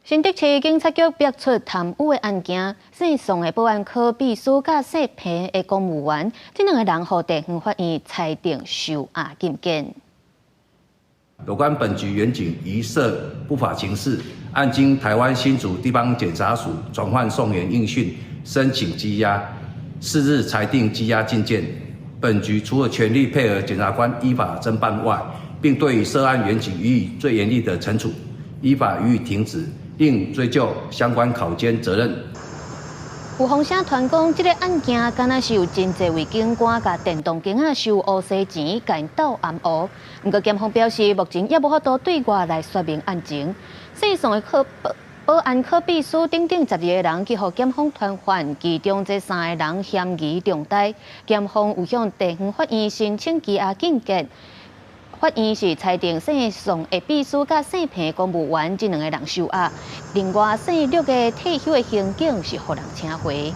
新竹市警察局爆出贪污的案件，姓宋的保安科秘书甲姓平的公务员，这两个人获地方法院裁定收押禁见。有关本局员警疑涉不法情事，案经台湾新竹地方检察署转换送检应讯，申请羁押，4日裁定羁押禁见。本局除了全力配合检察官依法侦办外，并对于涉案员警予以最严厉的惩处，依法予以停职，并追究相关考监责任。有风声传讲，这个案件敢若是有真侪位警官甲电动警仔收乌西钱，甲因斗暗黑。不过检方表示，目前也无法度对外来说明案情。姓宋的保安科秘书等12个人去互检方传唤，其中这3个人嫌疑重大，检方有向地方法院申请羁押禁见。法院是裁定姓宋的秘书甲姓平的公务员这两个人收押，另外姓陆的退休的刑警是互人请回。